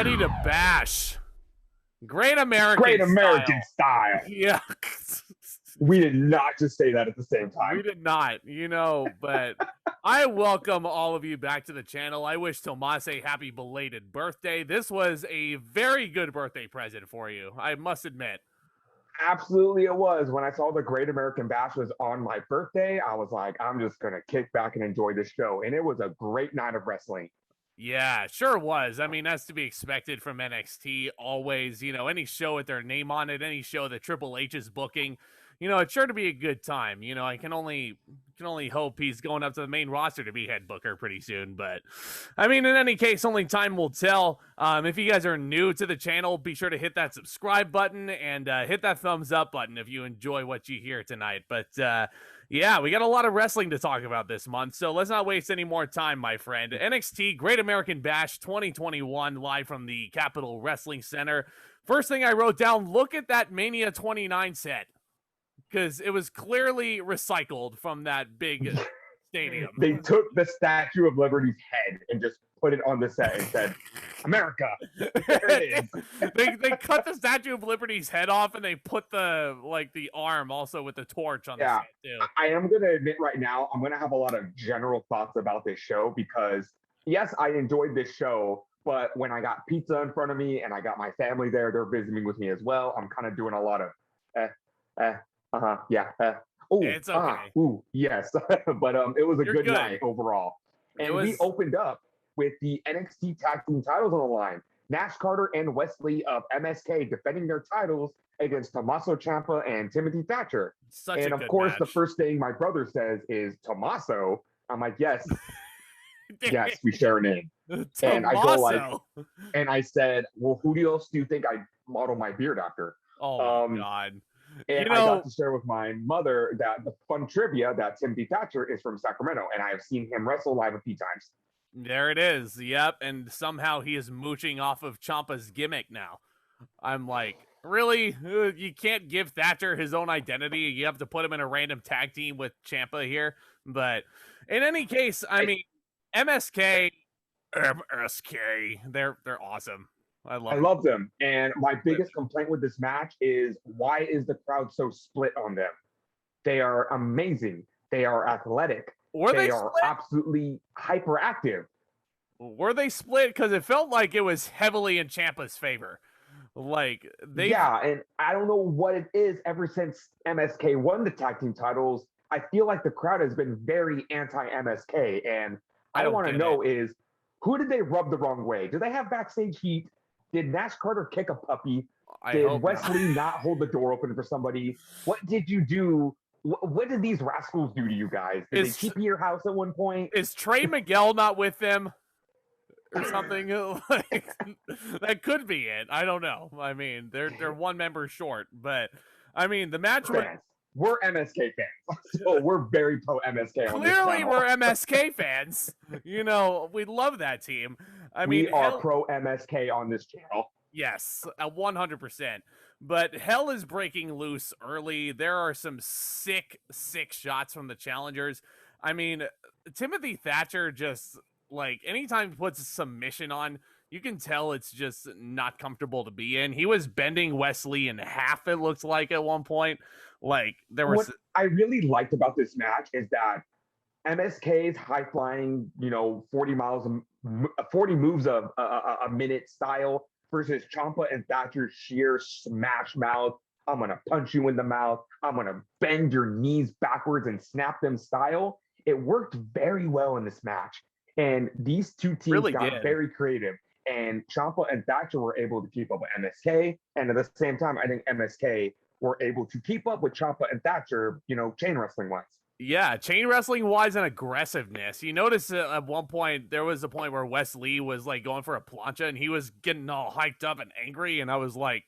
ready to bash. Great American style. Yeah. We did not just say that at the same time. We did not, but I welcome all of you back to the channel. I wish Tomas a happy belated birthday. This was a very good birthday present for you, I must admit. Absolutely it was. When I saw the Great American Bash was on my birthday, I was like, I'm just going to kick back and enjoy this show. And it was a great night of wrestling. Yeah, sure was. I mean, that's to be expected from NXT always. Any show with their name on it, any show that Triple H is booking, it's sure to be a good time. I can only hope he's going up to the main roster to be head booker pretty soon. But I mean, in any case, only time will tell. If you guys are new to the channel, be sure to hit that subscribe button and hit that thumbs up button if you enjoy what you hear tonight. But yeah, we got a lot of wrestling to talk about this month, so let's not waste any more time, my friend. NXT Great American Bash 2021 live from the Capitol Wrestling Center. First thing I wrote down, look at that Mania 29 set, because it was clearly recycled from that big stadium. They took the Statue of Liberty's head and just put it on the set and said, America. There it is. They cut the Statue of Liberty's head off and they put the arm also with the torch on the set too. I am going to admit right now, I'm going to have a lot of general thoughts about this show because, yes, I enjoyed this show, but when I got pizza in front of me and I got my family there, they're visiting with me as well. I'm kind of doing a lot of it's okay. Yes. But it was a good night overall. And we opened up with the NXT Tag Team titles on the line. Nash Carter and Wesley of MSK defending their titles against Tommaso Ciampa and Timothy Thatcher. And of course, the first thing my brother says is Tommaso. I'm like, yes. Yes, we share a name. And I go like, and I said, well, who else do you think I model my beard after? Oh my God. And I got to share with my mother that the fun trivia that Timothy Thatcher is from Sacramento, and I have seen him wrestle live a few times. There it is. Yep. And somehow he is mooching off of Ciampa's gimmick now. I'm like, really? You can't give Thatcher his own identity. You have to put him in a random tag team with Ciampa here. But in any case, I mean, MSK, they're awesome. I love them. And my biggest complaint with this match is, why is the crowd so split on them? They are amazing. They are athletic. They are absolutely hyperactive. Were they split? Because it felt like it was heavily in Ciampa's favor. Yeah, and I don't know what it is. Ever since MSK won the tag team titles, I feel like the crowd has been very anti-MSK. And I want to know is, who did they rub the wrong way? Do they have backstage heat? Did Nash Carter kick a puppy? Did Wesley not hold the door open for somebody? What did you do? What did these rascals do to you guys? Did they keep your house at one point? Is Trey Miguel not with them or something? That could be it. I don't know. I mean, they're one member short, but I mean, the match we're MSK fans, so we're very pro MSK. Clearly, we're MSK fans. We love that team. We are pro MSK on this channel. Yes, 100%. But hell is breaking loose early. There are some sick shots from the challengers. I mean, Timothy Thatcher just, anytime he puts a submission on, you can tell it's just not comfortable to be in. He was bending Wesley in half, it looks like, at one point. What I really liked about this match is that MSK's high-flying, 40 moves a minute style versus Ciampa and Thatcher's sheer smash mouth. I'm going to punch you in the mouth. I'm going to bend your knees backwards and snap them style. It worked very well in this match. And these two teams got very creative. And Ciampa and Thatcher were able to keep up with MSK. And at the same time, I think MSK were able to keep up with Ciampa and Thatcher, chain wrestling wise. Yeah, chain wrestling wise and aggressiveness. You notice at one point, there was a point where Wes Lee was going for a plancha and he was getting all hyped up and angry. And I was like,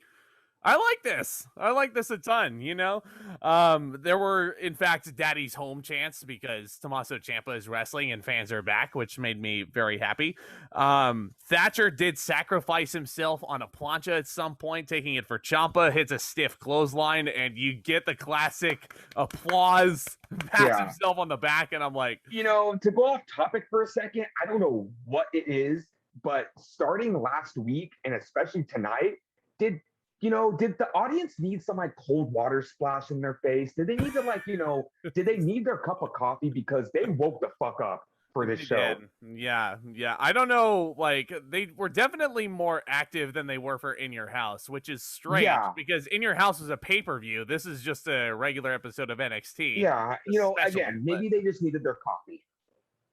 I like this. I like this a ton, There were, in fact, Daddy's home chants because Tommaso Ciampa is wrestling and fans are back, which made me very happy. Thatcher did sacrifice himself on a plancha at some point, taking it for Ciampa, hits a stiff clothesline, and you get the classic applause, pats himself on the back, and I'm like... to go off topic for a second, I don't know what it is But starting last week and especially tonight, did did the audience need some like cold water splash in their face? Did they need to did they need their cup of coffee because they woke the fuck up for this show? Did. Yeah. I don't know. Like, they were definitely more active than they were for In Your House, which is strange because In Your House was a pay-per-view. This is just a regular episode of NXT. Yeah, again, maybe they just needed their coffee.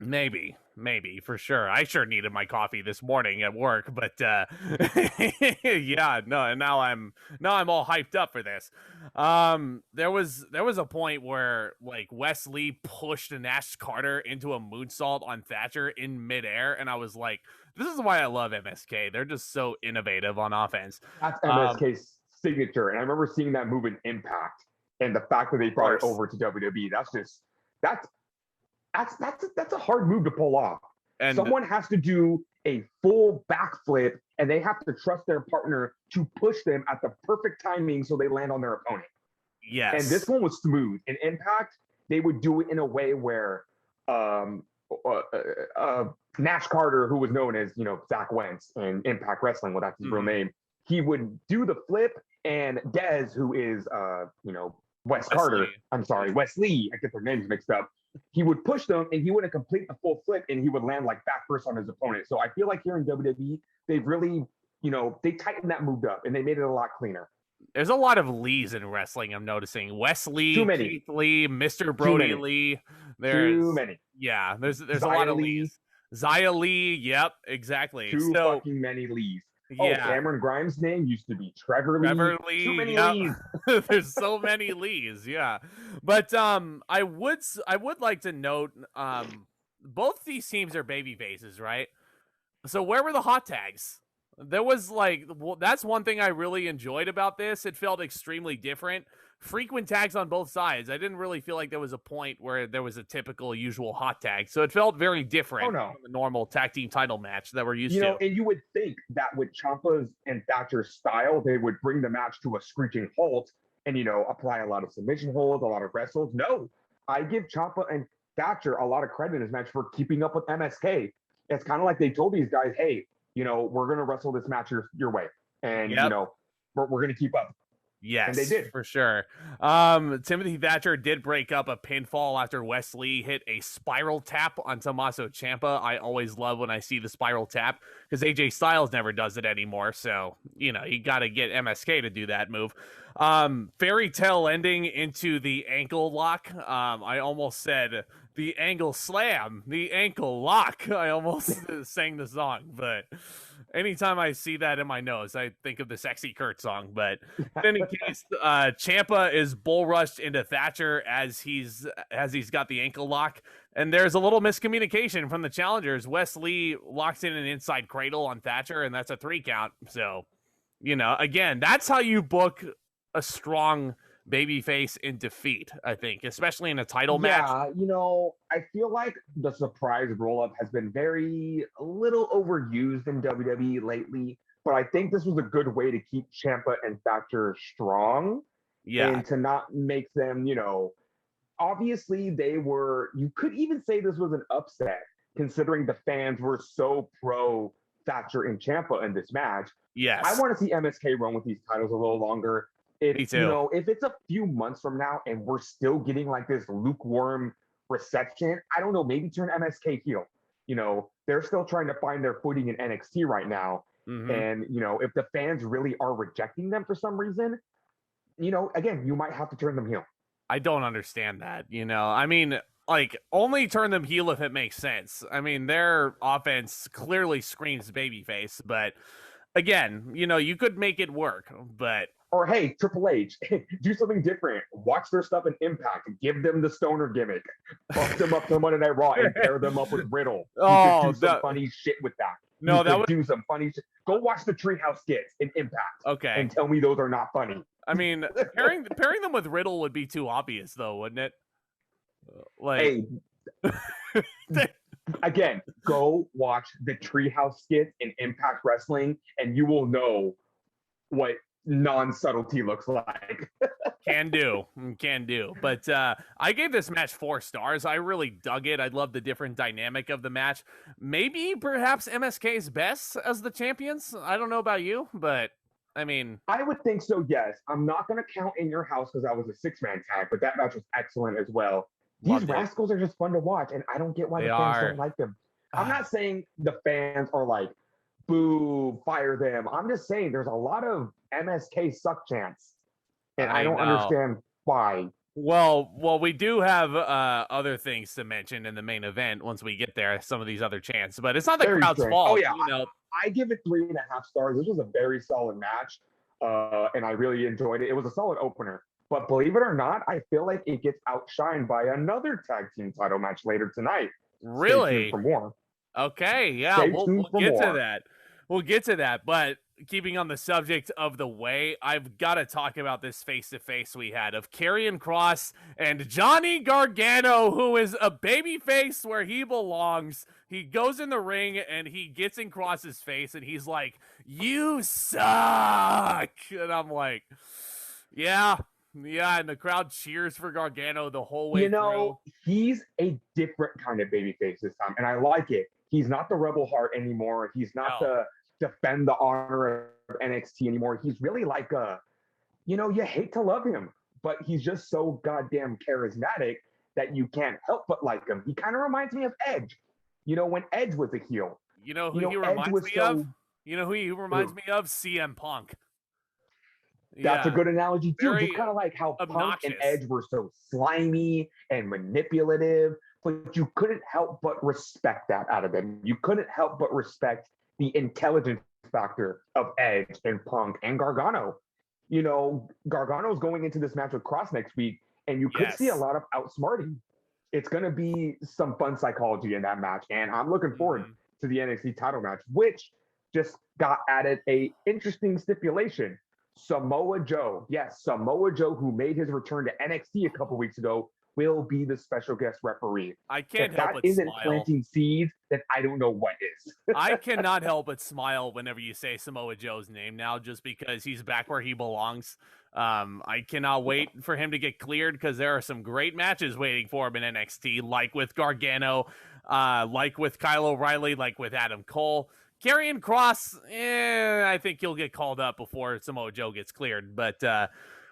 Maybe for sure. I sure needed my coffee this morning at work, but yeah, no. And now I'm all hyped up for this. There was a point where like Wes Lee pushed Nash Carter into a moonsault on Thatcher in midair, and I was like, this is why I love MSK. They're just so innovative on offense. That's MSK's signature, and I remember seeing that move in Impact, and the fact that they brought it over to WWE. That's a hard move to pull off. And someone has to do a full backflip, and they have to trust their partner to push them at the perfect timing so they land on their opponent. Yes. And this one was smooth. In Impact, they would do it in a way where Nash Carter, who was known as Zack Wentz in Impact Wrestling, well, that's his real name, he would do the flip, and Dez, who is Wes Lee, I get their names mixed up. He would push them, and he wouldn't complete the full flip, and he would land like back first on his opponent. So I feel like here in WWE, they've really, they tightened that move up, and they made it a lot cleaner. There's a lot of Lees in wrestling, I'm noticing. Wes Lee, Too many. Keith Lee, Mr. Brody Lee. Too many. Yeah, there's a lot of Lees. Xia Li, yep, exactly. Too fucking many Lees. Yeah. Oh, Cameron Grimes' name used to be Trevor Lee. Too many Lees. There's so many Lees, yeah. But I would like to note both these teams are baby faces, right? So where were the hot tags? There was that's one thing I really enjoyed about this. It felt extremely different. Frequent tags on both sides. I didn't really feel like there was a point where there was a typical usual hot tag. So it felt very different from the normal tag team title match that we're used to. And you would think that with Ciampa's and Thatcher's style, they would bring the match to a screeching halt and, apply a lot of submission holds, a lot of wrestles. No, I give Ciampa and Thatcher a lot of credit in this match for keeping up with MSK. It's kind of like they told these guys, hey, we're going to wrestle this match your way. And, we're going to keep up. Yes, and they did. For sure. Timothy Thatcher did break up a pinfall after Wes Lee hit a spiral tap on Tommaso Ciampa. I always love when I see the spiral tap because AJ Styles never does it anymore. So, you got to get MSK to do that move. Fairy tale ending into the ankle lock. I almost said the angle slam, the ankle lock. I almost sang the song, but anytime I see that in my nose, I think of the Sexy Kurt song. But in any case, Ciampa is bull rushed into Thatcher as he's got the ankle lock. And there's a little miscommunication from the challengers. Wes Lee locks in an inside cradle on Thatcher, and that's a 3 count. So, again, that's how you book a strong babyface in defeat, I think, especially in a title match. Yeah, I feel like the surprise roll-up has been a little overused in WWE lately, but I think this was a good way to keep Ciampa and Thatcher strong. Yeah. And to not make them, obviously you could even say this was an upset considering the fans were so pro Thatcher and Ciampa in this match. Yes. I want to see MSK run with these titles a little longer. Me too. If it's a few months from now and we're still getting like this lukewarm reception, I don't know, maybe turn MSK heel. They're still trying to find their footing in NXT right now. Mm-hmm. And, if the fans really are rejecting them for some reason, again, you might have to turn them heel. I don't understand that, I mean, only turn them heel if it makes sense. I mean, their offense clearly screams babyface, but again, you could make it work, but... Or, hey, Triple H, do something different. Watch their stuff in Impact. Give them the stoner gimmick. Fuck them up to Monday Night Raw and pair them up with Riddle. You could do some funny shit with that. No, that would do some funny shit. Go watch the Treehouse skits in Impact. Okay. And tell me those are not funny. I mean, pairing them with Riddle would be too obvious, though, wouldn't it? Again, go watch the Treehouse skits in Impact Wrestling, and you will know what non-subtlety looks like. Can do. But I gave this match 4 stars. I really dug it. I love the different dynamic of the match. Maybe perhaps MSK's best as the champions. I don't know about you, but I mean, I would think so, yes. I'm not going to count In Your House because that was a 6-man tag, but that match was excellent as well. These rascals are just fun to watch, and I don't get why the fans don't like them. I'm not saying the fans are like, boo, fire them. I'm just saying there's a lot of MSK suck chants, and I don't understand why. Well, we do have other things to mention in the main event once we get there. Some of these other chants, but it's not the crowd's fault. Oh yeah, I give it 3.5 stars. This was a very solid match, and I really enjoyed it. It was a solid opener. But believe it or not, I feel like it gets outshined by another tag team title match later tonight. Really? Stay tuned for more. Okay, yeah, we'll get to that. We'll get to that, but keeping on the subject of the way, I've got to talk about this face-to-face we had of Karrion Kross and Johnny Gargano, who is a babyface where he belongs. He goes in the ring and he gets in Kross's face and he's like, "You suck!" And I'm like, yeah, and the crowd cheers for Gargano the whole way through. He's a different kind of babyface this time, and I like it. He's not the Rebel Heart anymore. He's not the defend the honor of NXT anymore. He's really like you hate to love him, but he's just so goddamn charismatic that you can't help but like him. He kind of reminds me of Edge. When Edge was a heel. You know who he reminds me of? You know who he reminds me of? CM Punk. That's a good analogy too. Just kind of like how Punk and Edge were so slimy and manipulative, but you couldn't help but respect that out of them. You couldn't help but respect the intelligence factor of Edge and Punk and Gargano. Gargano's going into this match with Kross next week, and you could see a lot of outsmarting. It's going to be some fun psychology in that match, and I'm looking forward to the NXT title match, which just got added a interesting stipulation. Samoa Joe, who made his return to NXT a couple weeks ago, will be the special guest referee. I can't help but smile. If that isn't planting seeds, then I don't know what is. I cannot help but smile whenever you say Samoa Joe's name now, just because he's back where he belongs. I cannot wait for him to get cleared because there are some great matches waiting for him in NXT, like with Gargano, like with Kyle O'Reilly, like with Adam Cole. Karrion Kross, I think he'll get called up before Samoa Joe gets cleared. But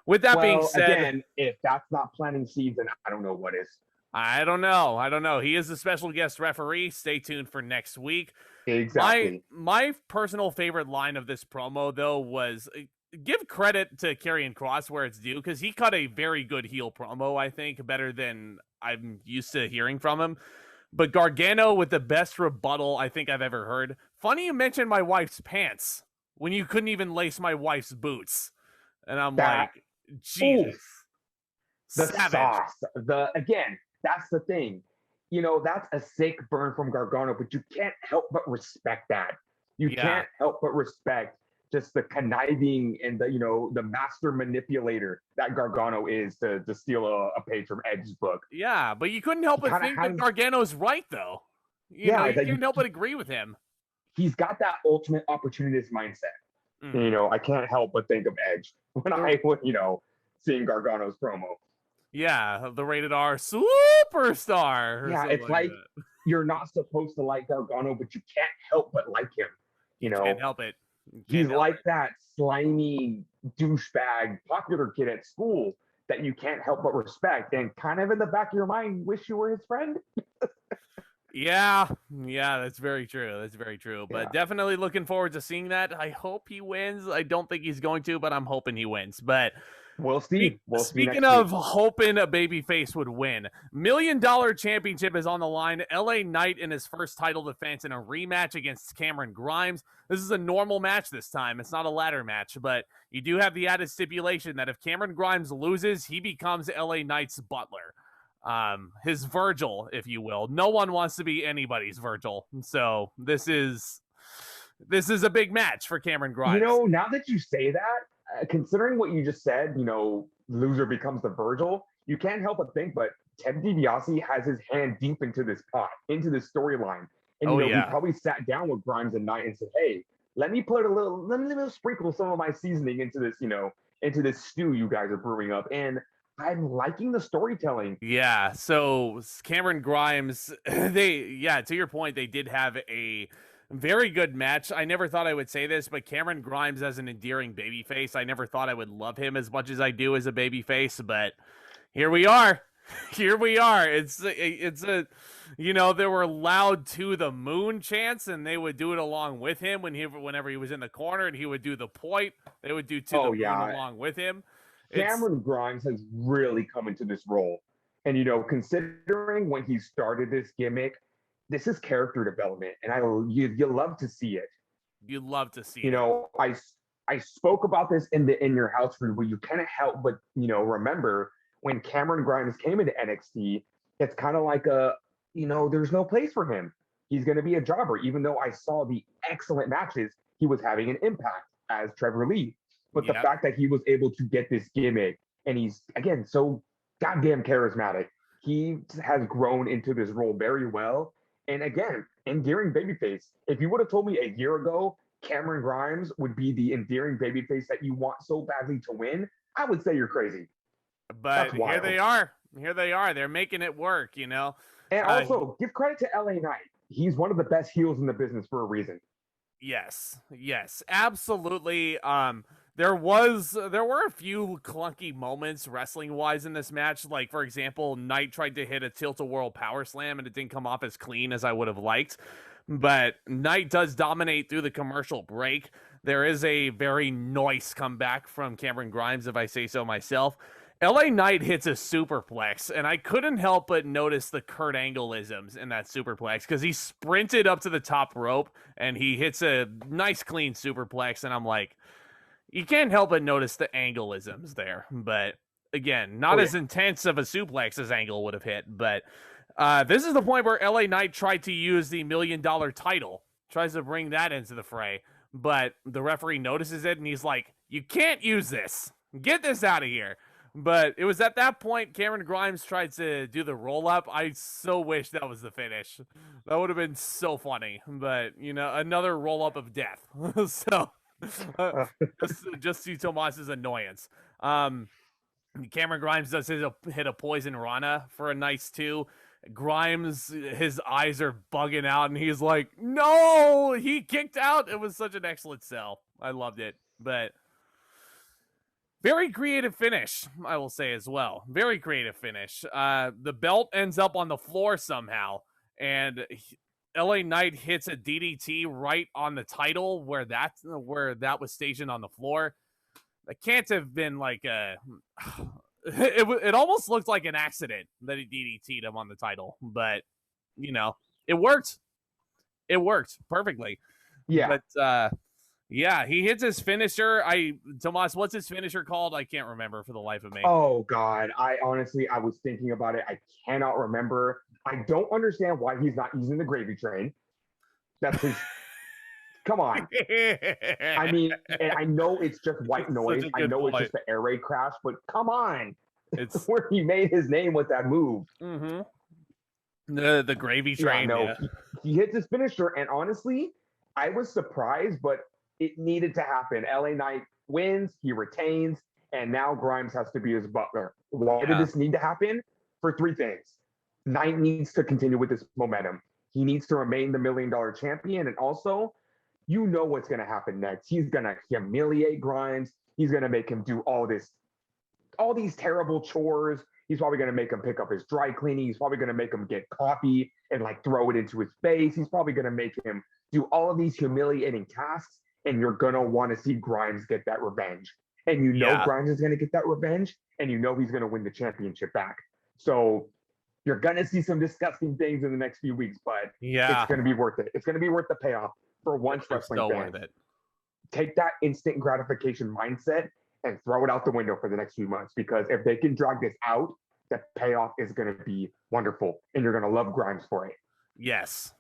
with that being said, again, if that's not planting seeds, then I don't know what is. I don't know. He is the special guest referee. Stay tuned for next week. Exactly. My personal favorite line of this promo, though, was give credit to Karrion Kross where it's due, because he cut a very good heel promo, I think, better than I'm used to hearing from him. But Gargano with the best rebuttal I think I've ever heard. Funny you mentioned my wife's pants when you couldn't even lace my wife's boots. And I'm like, Jesus. The sauce. Again, that's the thing. That's a sick burn from Gargano, but you can't help but respect that. You can't help but respect just the conniving and the master manipulator that Gargano is to steal a page from Edge's book. Yeah, but you couldn't help but think that Gargano's right, though. You couldn't help but agree with him. He's got that ultimate opportunist mindset. I can't help but think of Edge when seeing Gargano's promo. Yeah, the rated R superstar. Yeah, it's like you're not supposed to like Gargano, but you can't help but like him. Can't help it. He's like that slimy douchebag popular kid at school that you can't help but respect, and kind of in the back of your mind wish you were his friend. Yeah, that's very true. But definitely looking forward to seeing that. I hope he wins. I don't think he's going to, but I'm hoping he wins. But we'll see. Speaking of hoping a babyface would win, $1 Million Championship is on the line. LA Knight in his first title defense in a rematch against Cameron Grimes. This is a normal match this time. It's not a ladder match, but you do have the added stipulation that if Cameron Grimes loses, he becomes LA Knight's butler. His Virgil, if you will. No one wants to be anybody's Virgil. So this is a big match for Cameron Grimes. Now that you say that, considering what you just said, loser becomes the Virgil, you can't help but think, but Ted DiBiase has his hand deep into this pot, into this storyline. And he probably sat down with Grimes and Knight and said, hey, let me sprinkle some of my seasoning into this, into this stew you guys are brewing up. And I'm liking the storytelling. Yeah, so Cameron Grimes, to your point, they did have a very good match. I never thought I would say this, but Cameron Grimes as an endearing babyface, I never thought I would love him as much as I do as a babyface, but here we are. Here we are. It's a there were loud to the moon chants, and they would do it along with him whenever he was in the corner, and he would do the point. They would do to the moon along with him. Cameron Grimes has really come into this role. And, considering when he started this gimmick, this is character development. And you love to see it. You love to see it. I spoke about this in your house room where you can't help but, remember when Cameron Grimes came into NXT, it's kind of like there's no place for him. He's going to be a jobber, even though I saw the excellent matches he was having an impact as Trevor Lee. But the fact that he was able to get this gimmick, and he's, again, so goddamn charismatic. He has grown into this role very well. And again, endearing babyface. If you would have told me a year ago Cameron Grimes would be the endearing babyface that you want so badly to win, I would say you're crazy. But here they are. Here they are. They're making it work, And also, give credit to LA Knight. He's one of the best heels in the business for a reason. Yes, absolutely. There were a few clunky moments wrestling wise in this match. Like, for example, Knight tried to hit a tilt-a-whirl power slam and it didn't come off as clean as I would have liked. But Knight does dominate through the commercial break. There is a very nice comeback from Cameron Grimes, if I say so myself. LA Knight hits a superplex, and I couldn't help but notice the Kurt Angle-isms in that superplex because he sprinted up to the top rope and he hits a nice clean superplex, and I'm like, you can't help but notice the Angle-isms there. But again, not as intense of a suplex as Angle would have hit, but this is the point where LA Knight tried to use the $1 million title, tries to bring that into the fray, but the referee notices it and he's like, you can't use this. Get this out of here. But it was at that point Cameron Grimes tried to do the roll-up. I so wish that was the finish. That would have been so funny. But, another roll-up of death. So, just to Tomas's annoyance. Cameron Grimes does hit a poison Rana for a nice 2. Grimes, his eyes are bugging out, and he's like, no! He kicked out! It was such an excellent sell. I loved it. But very creative finish, I will say as well. Very creative finish. The belt ends up on the floor somehow, and LA Knight hits a DDT right on the title where that was stationed on the floor. That can't have been like a... It almost looked like an accident that he DDT'd him on the title, but, it worked. It worked perfectly. Yeah. But, yeah, he hits his finisher. Tomas, what's his finisher called? I can't remember for the life of me. Oh, God. I was thinking about it. I cannot remember. I don't understand why he's not using the gravy train. That's his... Come on. I mean, and I know it's just white noise. I know it's just the air raid crash, but come on. It's where he made his name with that move. Mm-hmm. The gravy train. Yeah, no, he hits his finisher, and honestly, I was surprised, but it needed to happen. LA Knight wins, he retains, and now Grimes has to be his butler. Why did this need to happen? For 3 things. Knight needs to continue with this momentum. He needs to remain the $1 million champion, and also, you know what's going to happen next. He's going to humiliate Grimes. He's going to make him do all these terrible chores. He's probably going to make him pick up his dry cleaning. He's probably going to make him get coffee and throw it into his face. He's probably going to make him do all of these humiliating tasks. And you're going to want to see Grimes get that revenge. And Grimes is going to get that revenge. And he's going to win the championship back. So you're going to see some disgusting things in the next few weeks, but it's going to be worth it. It's going to be worth the payoff. For once, wrestling fans, take that instant gratification mindset and throw it out the window for the next few months, because if they can drag this out, the payoff is going to be wonderful, and you're going to love Grimes for it. Yes,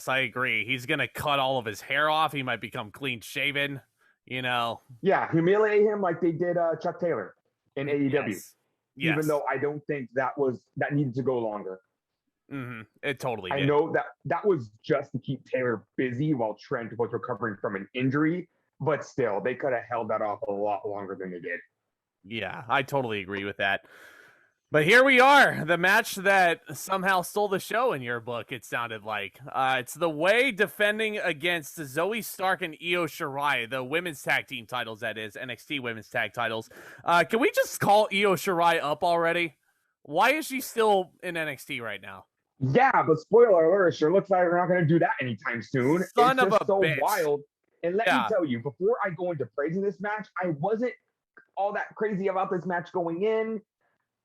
I agree. He's going to cut all of his hair off. He might become clean shaven, Yeah, humiliate him like they did Chuck Taylor in AEW. Yes. Even though I don't think that needed to go longer. It totally I did. know that was just to keep Taylor busy while Trent was recovering from an injury, but still, they could have held that off a lot longer than they did. Yeah, I totally agree with that. But here we are, the match that somehow stole the show in your book, it sounded like. It's the Way defending against Zoe Stark and Io Shirai, the women's tag team titles, that is, NXT women's tag titles. Can we just call Io Shirai up already? Why is she still in NXT right now? Yeah, but spoiler alert, it sure looks like we're not going to do that anytime soon. Son It's of a just so bitch. wild. And let me Yeah. tell you, before I go into praising this match, I wasn't all that crazy about this match going in.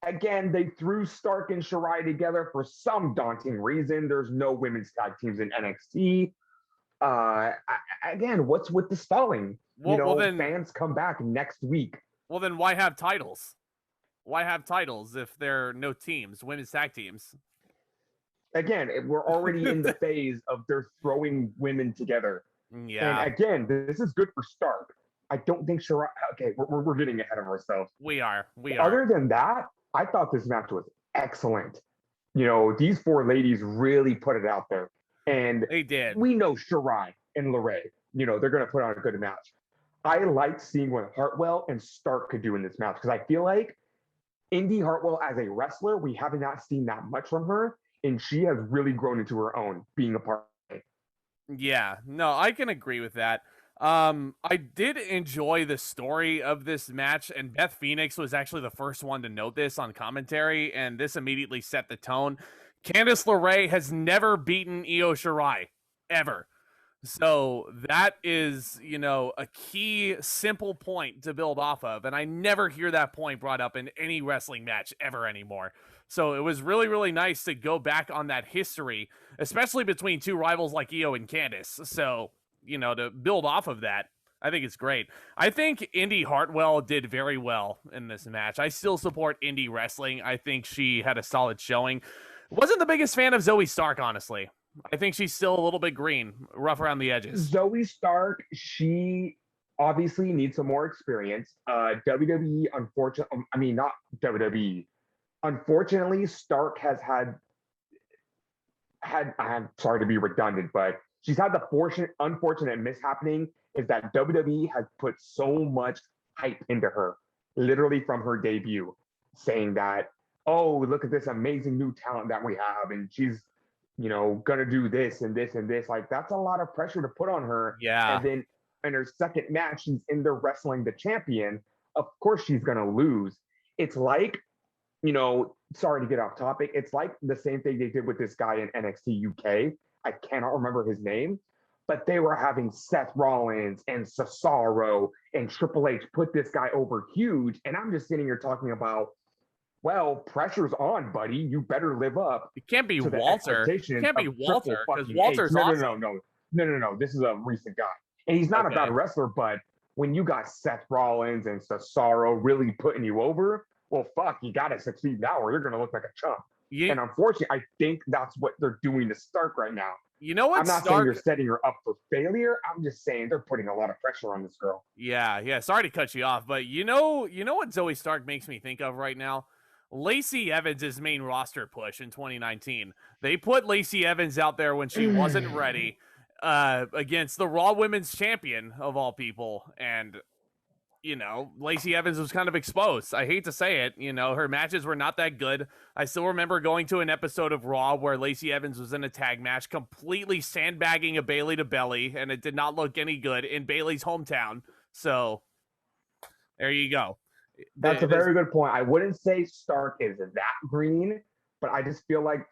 Again, they threw Stark and Shirai together for some daunting reason. There's no women's tag teams in NXT. Again, what's with the stalling? Well, then, fans come back next week. Well, then why have titles? Why have titles if there are no teams, women's tag teams? Again, we're already in the phase of they're throwing women together. Yeah. And again, this is good for Stark. I don't think Shirai. Okay, we're getting ahead of ourselves. We are. Other than that, I thought this match was excellent. These four ladies really put it out there. And they did. We know Shirai and LeRae, they're going to put on a good match. I liked seeing what Hartwell and Stark could do in this match because I feel like Indy Hartwell as a wrestler, we have not seen that much from her. And she has really grown into her own being a part of it. Yeah, no, I can agree with that. I did enjoy the story of this match, and Beth Phoenix was actually the first one to note this on commentary, and this immediately set the tone. Candice LeRae has never beaten Io Shirai, ever. So that is, a key, simple point to build off of, and I never hear that point brought up in any wrestling match ever anymore. So it was really, really nice to go back on that history, especially between two rivals like Io and Candice. So, to build off of that, I think it's great. I think Indy Hartwell did very well in this match. I still support indie wrestling. I think she had a solid showing. Wasn't the biggest fan of Zoe Stark, honestly. I think she's still a little bit green, rough around the edges. Zoe Stark, she obviously needs some more experience. WWE, unfortunately, not WWE. Unfortunately, Stark has had, I'm sorry to be redundant, but she's had the unfortunate mishappening is that WWE has put so much hype into her, literally from her debut, saying that, oh, look at this amazing new talent that we have, and she's, gonna do this and this and this. Like, that's a lot of pressure to put on her. Yeah. And then in her second match, she's in there wrestling the champion. Of course, she's gonna lose. It's like, sorry to get off topic. It's like the same thing they did with this guy in NXT UK. I cannot remember his name, but they were having Seth Rollins and Cesaro and Triple H put this guy over huge. And I'm just sitting here talking about, well, pressure's on, buddy. You better live up. It can't be Walter. It can't be Walter because Walter's awesome. No. This is a recent guy. And he's not a bad wrestler, but when you got Seth Rollins and Cesaro really putting you over, well, fuck, you got to succeed now or you're going to look like a chump. Yeah. And unfortunately, I think that's what they're doing to Stark right now. You know what? I'm not saying you're setting her up for failure. I'm just saying they're putting a lot of pressure on this girl. Yeah. Sorry to cut you off, but you know what Zoe Stark makes me think of right now? Lacey Evans' main roster push in 2019. They put Lacey Evans out there when she wasn't ready against the Raw Women's Champion of all people, and Lacey Evans was kind of exposed. I hate to say it, her matches were not that good. I still remember going to an episode of Raw where Lacey Evans was in a tag match, completely sandbagging a Bayley to belly, and it did not look any good in Bayley's hometown. So there you go. That's a very good point. I wouldn't say Stark is that green, but I just feel like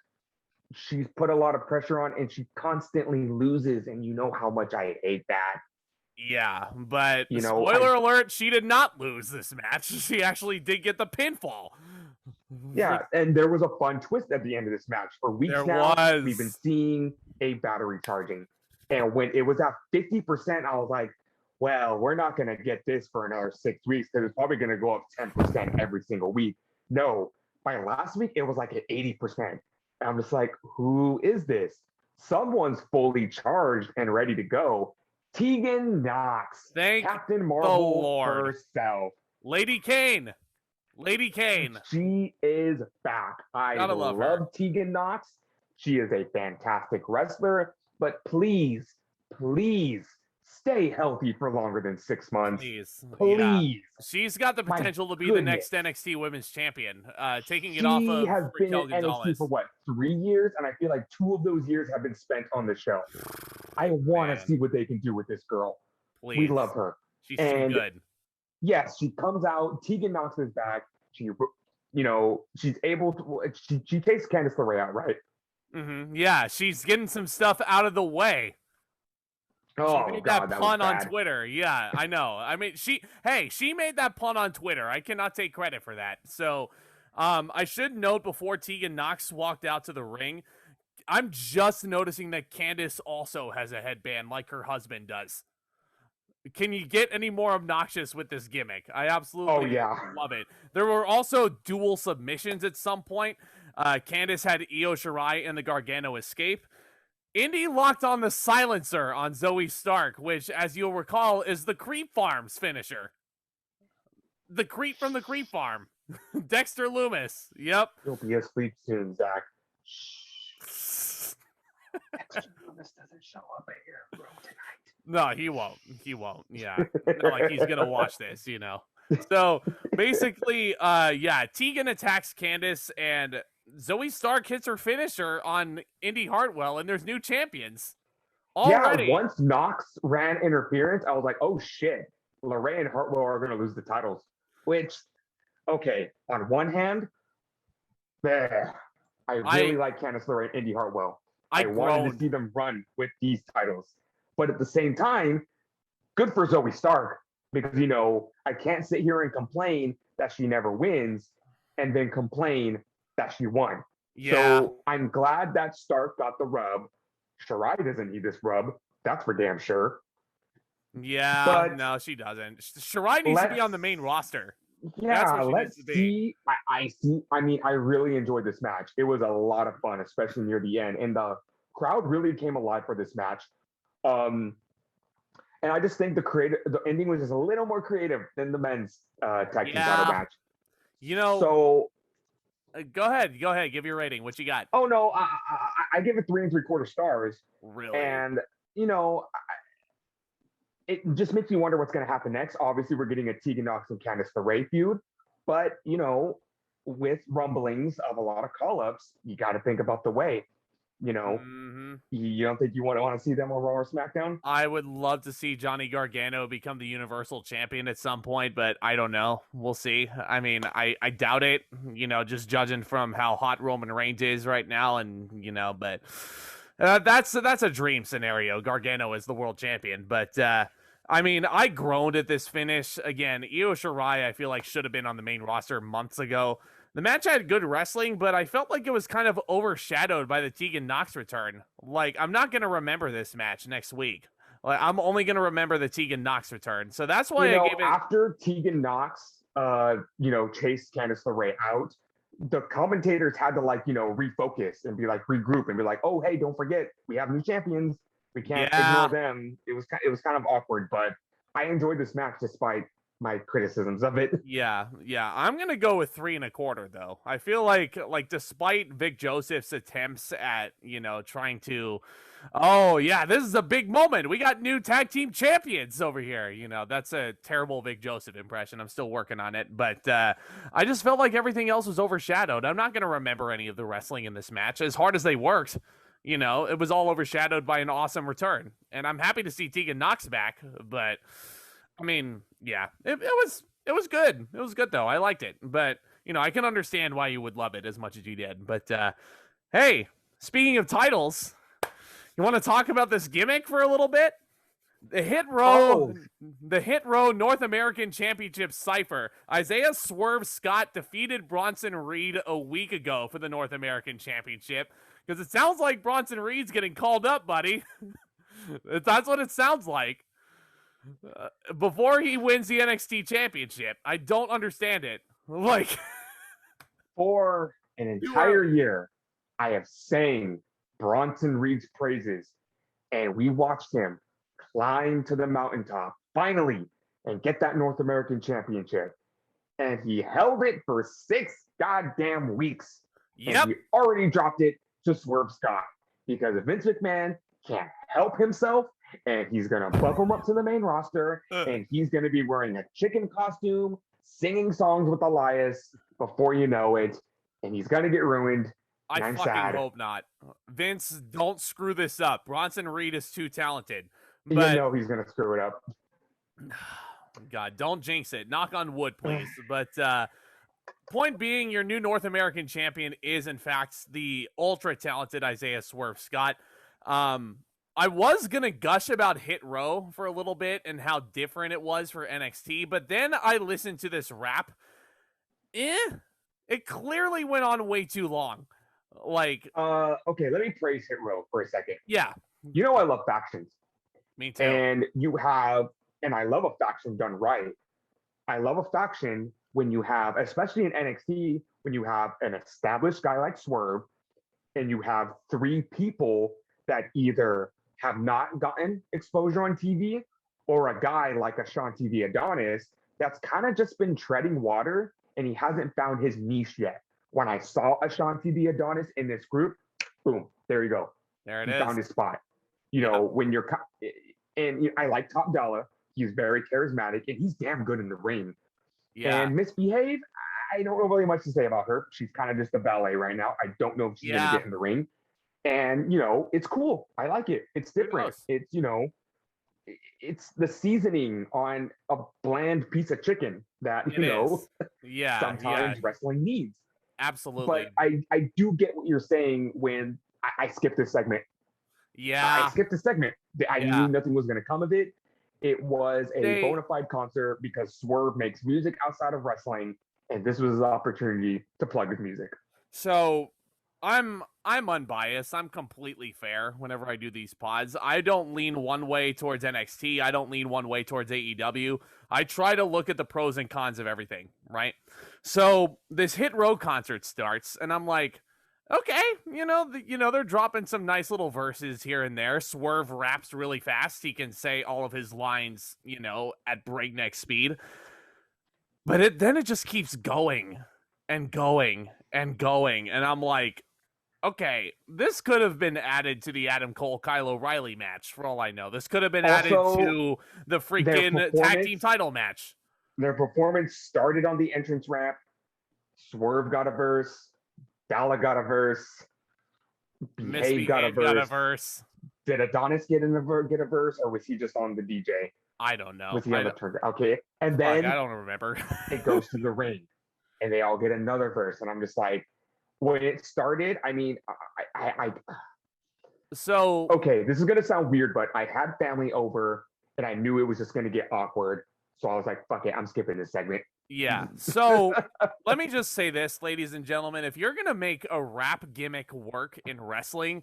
she's put a lot of pressure on and she constantly loses, and you know how much I hate that. Yeah, but spoiler alert, she did not lose this match. She actually did get the pinfall. Yeah, and there was a fun twist at the end of this match. For weeks we've been seeing a battery charging. And when it was at 50%, I was like, well, we're not going to get this for another 6 weeks because it's probably going to go up 10% every single week. No, by last week, it was like at 80%. And I'm just like, who is this? Someone's fully charged and ready to go. Tegan Nox, Captain Marvel herself. Lady Kane. She is back. I love Tegan Nox. She is a fantastic wrestler, but please, please stay healthy for longer than 6 months. Please. Yeah. Please. She's got the My potential to be the goodness. next NXT Women's Champion, taking it She off of has been Raquel in NXT Gonzalez. for what, 3 years? And I feel like 2 of those years have been spent on the show. I want to see what they can do with this girl. Please. We love her. She's too good. Yes, she comes out. Tegan Knox is back. She, she's able to. She takes Candice LeRae out, right? Mm-hmm. Yeah, she's getting some stuff out of the way. Oh, she made God, that pun on Twitter. Yeah, I know. I mean, she made that pun on Twitter. I cannot take credit for that. So, I should note before Tegan Knox walked out to the ring, I'm just noticing that Candice also has a headband like her husband does. Can you get any more obnoxious with this gimmick? I absolutely love it. There were also dual submissions at some point. Candice had Io Shirai and the Gargano escape. Indy locked on the silencer on Zoe Stark, which, as you'll recall, is the Creep Farm's finisher. The creep from the Creep Farm. Dexter Loomis. Yep. You'll be asleep soon, Zack. Dexter Loomis doesn't show up at your room tonight. No, he won't. He won't. Yeah. Not like he's going to watch this, So, basically, Tegan attacks Candice, and Zoe Stark hits her finisher on Indy Hartwell, and there's new champions. Already. Yeah, once Knox ran interference, I was like, oh shit, LeRae and Hartwell are going to lose the titles. Which, okay, on one hand, I really like Candice LeRae and Indy Hartwell. I wanted to see them run with these titles. But at the same time, good for Zoe Stark, because, I can't sit here and complain that she never wins and then complain that she won. Yeah. So I'm glad that Stark got the rub. Shirai doesn't need this rub. That's for damn sure. Yeah, but no, she doesn't. Shirai needs to be on the main roster. Yeah, let's see. I mean, I really enjoyed this match. It was a lot of fun, especially near the end. And the crowd really came alive for this match. And I just think the ending was just a little more creative than the men's tag team title match. So go ahead, give your rating. What you got? Oh no, I give it 3 3/4 stars. Really? And it just makes me wonder what's going to happen next. Obviously, we're getting a Tegan Knox and Candice LeRae feud, but with rumblings of a lot of call-ups, you got to think about the way. You don't think you want to see them on Raw or SmackDown? I would love to see Johnny Gargano become the Universal Champion at some point, but I don't know. We'll see. I mean, I doubt it, just judging from how hot Roman Reigns is right now, and, but that's a dream scenario. Gargano is the world champion, but I mean, I groaned at this finish. Again, Io Shirai, I feel like should have been on the main roster months ago. The match had good wrestling, but I felt like it was kind of overshadowed by the Tegan Knox return. Like, I'm not going to remember this match next week. Like, I'm only going to remember the Tegan Knox return. So that's why I gave it... After Tegan Knox, chased Candice LeRae out, the commentators had to, refocus and be regroup and be like, oh, hey, don't forget, we have new champions. We can't ignore them. It was kind of awkward, but I enjoyed this match despite my criticisms of it. Yeah. I'm gonna go with 3 1/4 though. I feel like despite Vic Joseph's attempts at trying to, this is a big moment. We got new tag team champions over here. That's a terrible Vic Joseph impression. I'm still working on it, but I just felt like everything else was overshadowed. I'm not gonna remember any of the wrestling in this match, as hard as they worked. It was all overshadowed by an awesome return, and I'm happy to see Tegan Knox back, but. I mean, yeah, it was good. It was good though. I liked it, but I can understand why you would love it as much as you did. But hey, speaking of titles, you want to talk about this gimmick for a little bit? The Hit Row North American Championship Cipher. Isaiah Swerve Scott defeated Bronson Reed a week ago for the North American Championship, because it sounds like Bronson Reed's getting called up, buddy. That's what it sounds like. Before he wins the NXT Championship. I don't understand it. For an entire year, I have sang Bronson Reed's praises, and we watched him climb to the mountaintop, finally, and get that North American Championship. And he held it for 6 goddamn weeks. Yep. And he already dropped it to Swerve Scott because Vince McMahon can't help himself and he's going to buck him up to the main roster and he's going to be wearing a chicken costume, singing songs with Elias before you know it, and he's going to get ruined. I fucking hope not. Vince, don't screw this up. Bronson Reed is too talented. But you know he's going to screw it up. God, don't jinx it. Knock on wood, please. But point being, your new North American champion is, in fact, the ultra-talented Isaiah Swerve Scott. I was going to gush about Hit Row for a little bit and how different it was for NXT, but then I listened to this rap. It clearly went on way too long. Like, okay, let me praise Hit Row for a second. Yeah. You know I love factions. Me too. And you have, and I love a faction done right. I love a faction when you have, especially in NXT, when you have an established guy like Swerve, and you have three people that either have not gotten exposure on TV, or a guy like a Sean TV Adonis that's kind of just been treading water and he hasn't found his niche yet. When I saw a Sean TV Adonis in this group, boom, there you go. There it he is. Found his spot. You know, when you're, and I like Top Dollar. He's very charismatic and he's damn good in the ring. Yeah. And Misbehave, I don't know really much to say about her. She's kind of just a ballet right now. I don't know if she's going to get in the ring. And, you know, it's cool. I like it. It's different. It's, you know, it's the seasoning on a bland piece of chicken that, you know, sometimes wrestling needs. Absolutely. But I do get what you're saying when I skipped this segment. Yeah. I skipped the segment. I knew nothing was going to come of it. It was a bona fide concert because Swerve makes music outside of wrestling, and this was his opportunity to plug his music. So I'm unbiased. I'm completely fair whenever I do these pods. I don't lean one way towards NXT. I don't lean one way towards AEW. I try to look at the pros and cons of everything, right? So this Hit Row concert starts, and I'm like, okay, you know, they're dropping some nice little verses here and there. Swerve raps really fast. He can say all of his lines, you know, at breakneck speed. But then it just keeps going and going and going. And I'm like, okay, this could have been added to the Adam Cole-Kyle O'Reilly match, for all I know. This could have been added to the freaking tag team title match. Their performance started on the entrance ramp. Swerve got a verse. Dalla got a verse. Behave got a verse. Did Adonis get a verse, or was he just on the DJ? I don't know. Was he on the turn? Okay, and then I don't remember. It goes to the ring, and they all get another verse, and I'm just like, when it started, I mean, So okay, this is gonna sound weird, but I had family over, and I knew it was just gonna get awkward, so I was like, fuck it, I'm skipping this segment. Yeah. So let me just say this, ladies and gentlemen. If you're going to make a rap gimmick work in wrestling,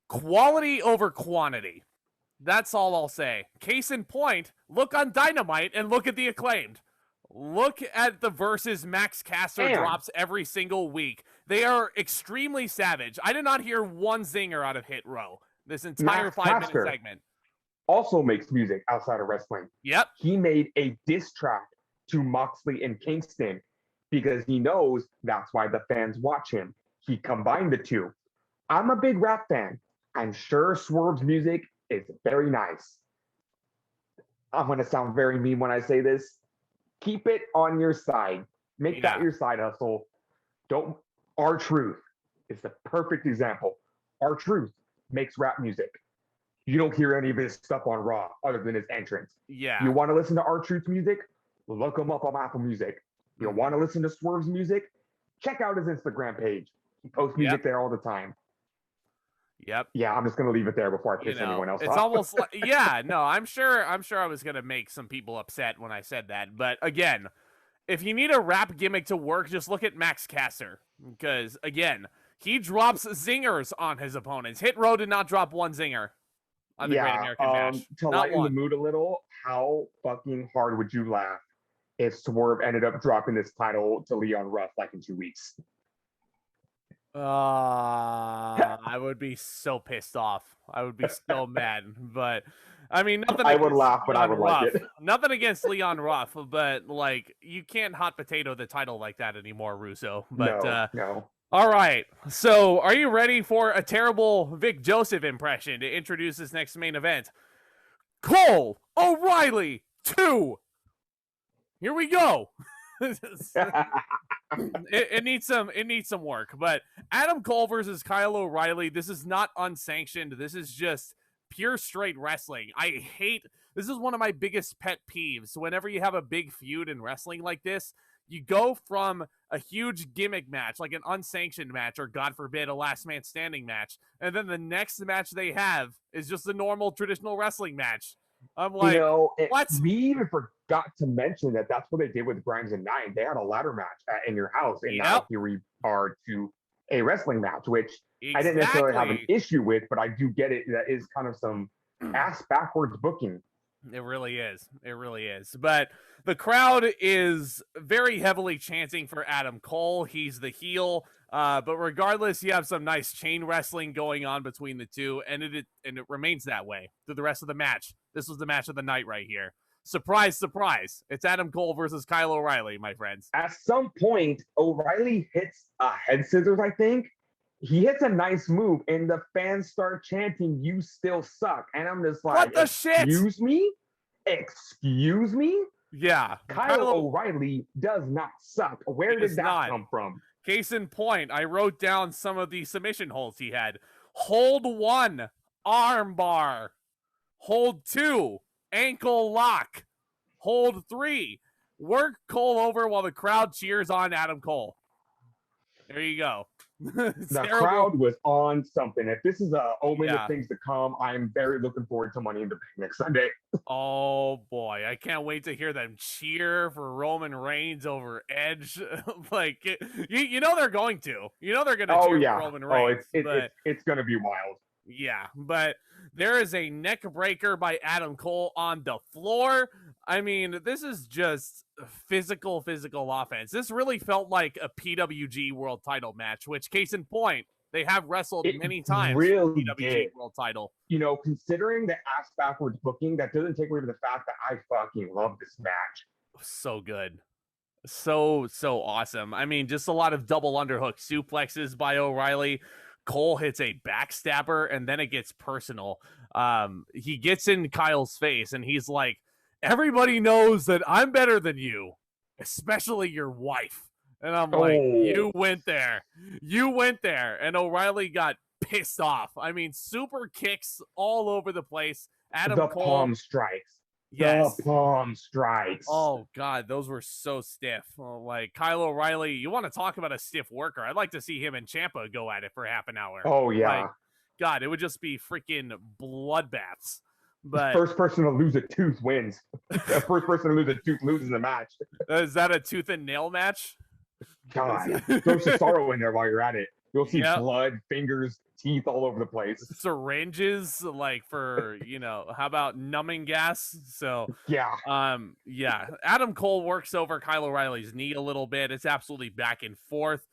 quality over quantity. That's all I'll say. Case in point, look on Dynamite and look at the Acclaimed. Look at the verses Max Caster drops every single week. They are extremely savage. I did not hear one zinger out of Hit Row this entire 5-minute segment. Also makes music outside of wrestling. Yep. He made a diss track to Moxley and Kingston because he knows that's why the fans watch him. He combined the two. I'm a big rap fan. I'm sure Swerve's music is very nice. I'm going to sound very mean when I say this. Keep it on your side. Make that your side hustle. R-Truth is the perfect example. R-Truth makes rap music. You don't hear any of his stuff on Raw other than his entrance. Yeah. You want to listen to R-Truth's music? Look him up on Apple Music. You want to listen to Swerve's music? Check out his Instagram page. He posts music there all the time. Yep. Yeah, I'm just going to leave it there before I piss anyone else off. It's almost like, I'm sure I was going to make some people upset when I said that. But again, if you need a rap gimmick to work, just look at Max Caster. Because, again, he drops zingers on his opponents. Hit Row did not drop one zinger on the Great American Bash. To lighten the mood a little, how fucking hard would you laugh if Swerve ended up dropping this title to Leon Ruff like in 2 weeks? I would be so pissed off. I would be so mad. But I mean, nothing. I would laugh, but I would like it. Nothing against Leon Ruff, but like, you can't hot potato the title like that anymore, Russo. But no. All right. So, are you ready for a terrible Vic Joseph impression to introduce this next main event? Cole O'Reilly 2. Here we go. It needs some work, but Adam Cole versus Kyle O'Reilly. This is not unsanctioned. This is just pure straight wrestling. This is one of my biggest pet peeves. Whenever you have a big feud in wrestling like this, you go from a huge gimmick match, like an unsanctioned match, or God forbid, a last man standing match, and then the next match they have is just a normal traditional wrestling match. I'm like, what? We even forgot to mention that that's what they did with Grimes and Nine. They had a ladder match in your house, and now here we are to a wrestling match, which I didn't necessarily have an issue with, but I do get it. That is kind of some ass backwards booking. It really is. It really is. But the crowd is very heavily chanting for Adam Cole. He's the heel. But regardless, you have some nice chain wrestling going on between the two, and it remains that way through the rest of the match. This was the match of the night right here. Surprise, surprise. It's Adam Cole versus Kyle O'Reilly, my friends. At some point, O'Reilly hits a head scissors, I think. He hits a nice move, and the fans start chanting, "You still suck." And I'm just like, what the shit? Excuse me? Excuse me? Yeah. Kyle O'Reilly does not suck. Where did that come from? Case in point, I wrote down some of the submission holds he had. Hold 1, arm bar. Hold 2, ankle lock. Hold 3, work Cole over while the crowd cheers on Adam Cole. There you go. The crowd was on something. If this is a omen of things to come, I'm very looking forward to Money in the Bank next Sunday. Oh boy, I can't wait to hear them cheer for Roman Reigns over Edge. Like, you know they're going to. You know they're going to cheer for Roman Reigns. It's going to be wild. Yeah, but there is a neck breaker by Adam Cole on the floor. I mean, this is just physical offense. This really felt like a PWG world title match, which, case in point, they have wrestled many times really for the PWG world title. You know, considering the ass backwards booking, that doesn't take away from the fact that I fucking love this match. So good. So awesome. I mean, just a lot of double underhook suplexes by O'Reilly. Cole hits a backstabber, and then it gets personal. He gets in Kyle's face, and he's like, everybody knows that I'm better than you, especially your wife. And I'm like, you went there. You went there. And O'Reilly got pissed off. I mean, super kicks all over the place. Adam Cole. Palm strikes. Yes. The palm strikes. Oh, God, those were so stiff. Like, Kyle O'Reilly, you want to talk about a stiff worker. I'd like to see him and Ciampa go at it for half an hour. Oh, yeah. Like, God, it would just be freaking bloodbaths. But the first person to lose a tooth wins. The first person to lose a tooth loses the match. Is that a tooth and nail match? God, throw Cesaro in there while you're at it. You'll see blood, fingers, teeth all over the place. Syringes, like for, how about numbing gas? So, yeah. Adam Cole works over Kyle O'Reilly's knee a little bit. It's absolutely back and forth.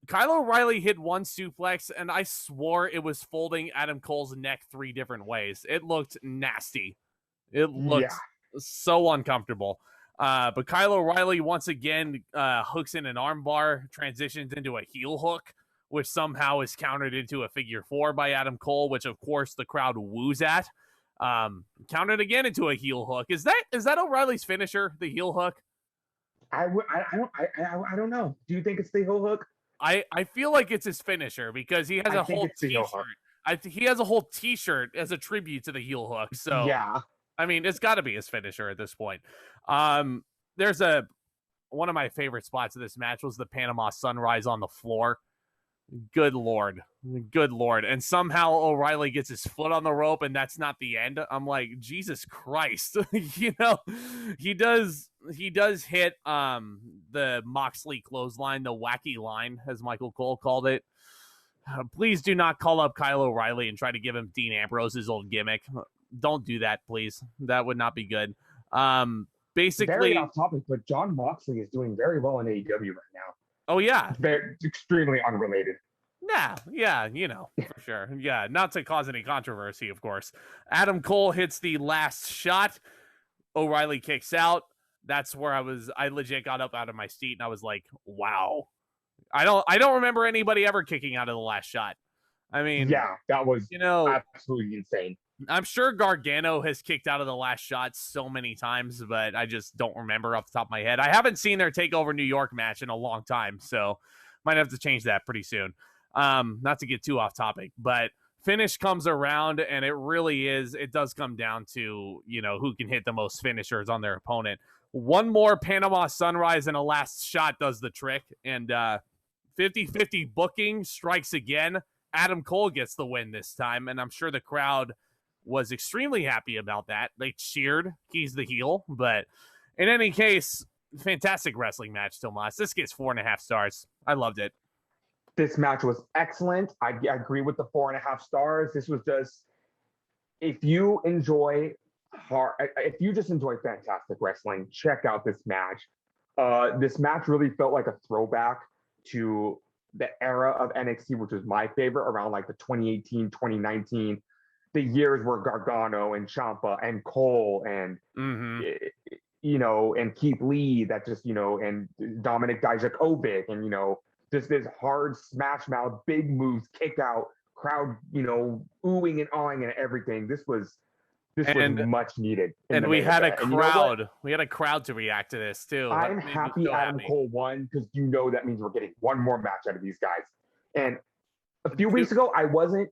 Kyle O'Reilly hit one suplex, and I swore it was folding Adam Cole's neck 3 different ways. It looked nasty. It looked so uncomfortable. But Kyle O'Reilly once again hooks in an armbar, transitions into a heel hook, which somehow is countered into a figure 4 by Adam Cole, which of course the crowd woos at. Countered again into a heel hook. Is that O'Reilly's finisher, the heel hook? I don't know. Do you think it's the heel hook? I feel like it's his finisher because he has a whole t-shirt. He has a whole t-shirt as a tribute to the heel hook. So yeah. I mean, it's got to be his finisher at this point. There's one of my favorite spots of this match was the Panama Sunrise on the floor. Good Lord. And somehow O'Reilly gets his foot on the rope, and that's not the end. I'm like, Jesus Christ. He does hit the Moxley clothesline, the wacky line, as Michael Cole called it. Please do not call up Kyle O'Reilly and try to give him Dean Ambrose's old gimmick. Don't do that, please. That would not be good. Basically, very off topic, but Jon Moxley is doing very well in AEW right now. Oh yeah, very extremely unrelated. Yeah, for sure. Yeah, not to cause any controversy, of course. Adam Cole hits the last shot. O'Reilly kicks out. That's where I legit got up out of my seat and I was like, wow. I don't remember anybody ever kicking out of the last shot. I mean, Yeah, that was you know, absolutely insane. I'm sure Gargano has kicked out of the last shot so many times, but I just don't remember off the top of my head. I haven't seen their TakeOver New York match in a long time, so might have to change that pretty soon. Not to get too off topic, but finish comes around, and it does come down to, who can hit the most finishers on their opponent. One more Panama Sunrise and a last shot does the trick, and 50-50 booking strikes again. Adam Cole gets the win this time, and I'm sure the crowd was extremely happy about that. They cheered. He's the heel, but in any case, fantastic wrestling match, Tomas. This gets 4.5 stars. I loved it. This match was excellent. I agree with the 4.5 stars. This was just, if you just enjoy fantastic wrestling, check out this match. This match really felt like a throwback to the era of NXT, which was my favorite, around like the 2018, 2019, the years where Gargano and Ciampa and Cole and and Keith Lee, that just and Dominic Dijakovic, and just this hard smash mouth, big moves, kick out, crowd, oohing and awing and everything. This was much needed. And we had a crowd. We had a crowd to react to this too. I'm happy Adam Cole won, because that means we're getting one more match out of these guys. And a few weeks ago, I wasn't,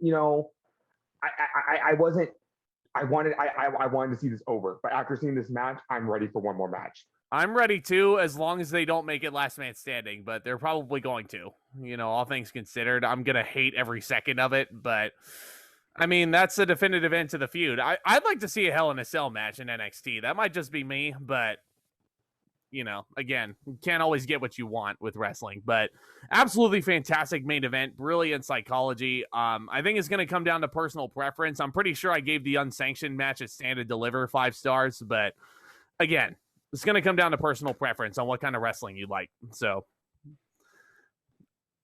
I wanted to see this over. But after seeing this match, I'm ready for one more match. I'm ready too, as long as they don't make it last man standing, but they're probably going to. All things considered, I'm going to hate every second of it, but I mean, that's a definitive end to the feud. I'd like to see a Hell in a Cell match in NXT. That might just be me, but again, you can't always get what you want with wrestling. But absolutely fantastic main event, brilliant psychology. I think it's going to come down to personal preference. I'm pretty sure I gave the unsanctioned match at Stand and Deliver 5 stars, but again, it's going to come down to personal preference on what kind of wrestling you like. So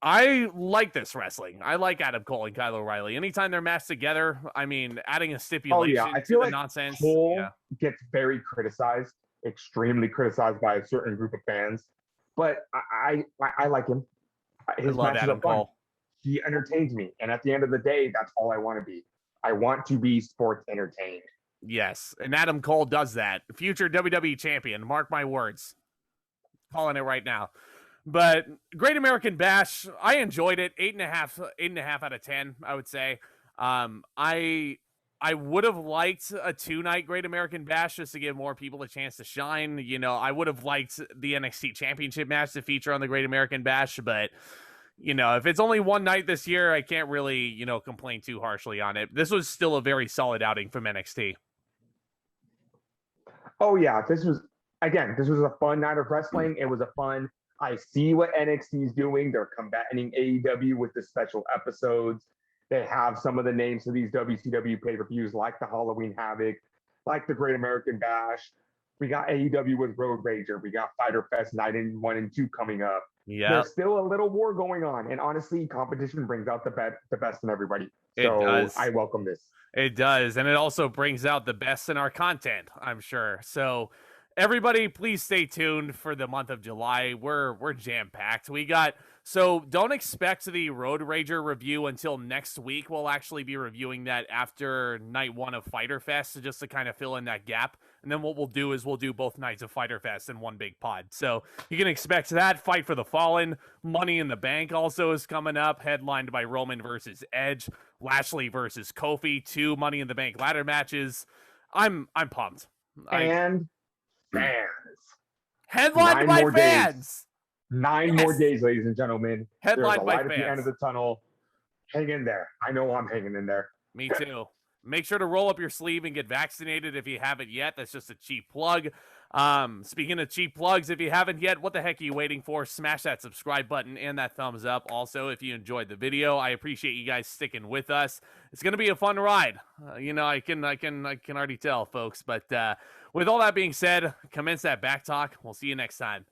I like this wrestling. I like Adam Cole and Kyle O'Reilly. Anytime they're matched together, I mean, adding a stipulation I feel like nonsense. Cole gets very criticized, extremely criticized by a certain group of fans. But I like him. His I love Adam Cole. He entertains me. And at the end of the day, that's all I want to be. I want to be sports entertained. Yes, and Adam Cole does that. Future WWE champion, mark my words. Calling it right now. But Great American Bash, I enjoyed it. 8.5 out of 10, I would say. I would have liked a 2-night Great American Bash just to give more people a chance to shine. I would have liked the NXT Championship match to feature on the Great American Bash, but if it's only one night this year, I can't really, complain too harshly on it. This was still a very solid outing from NXT. Oh yeah, this was a fun night of wrestling. It was a fun. I see what NXT is doing. They're combating AEW with the special episodes. They have some of the names of these WCW pay-per-views, like the Halloween Havoc, like the Great American Bash. We got AEW with Road Rager. We got Fyter Fest Night 1 and 2 coming up. Yeah, there's still a little war going on, and honestly, competition brings out the best in everybody. So it does. I welcome this. It does, and it also brings out the best in our content, I'm sure. So everybody, please stay tuned for the month of July. We're jam-packed. So don't expect the Road Rager review until next week. We'll actually be reviewing that after night 1 of Fyter Fest, just to kind of fill in that gap. And then what we'll do is we'll do both nights of Fyter Fest in one big pod. So you can expect that. Fight for the Fallen. Money in the Bank also is coming up, headlined by Roman versus Edge, Lashley versus Kofi, 2 Money in the Bank ladder matches. I'm pumped. And fans. Headlined by fans. 9 more days, ladies and gentlemen. Headlined by fans. At the end of the tunnel. Hang in there. I know I'm hanging in there. Me too. Make sure to roll up your sleeve and get vaccinated if you haven't yet. That's just a cheap plug. Speaking of cheap plugs, if you haven't yet, what the heck are you waiting for? Smash that subscribe button and that thumbs up. Also, if you enjoyed the video, I appreciate you guys sticking with us. It's going to be a fun ride. I can already tell, folks. But with all that being said, commence that back talk. We'll see you next time.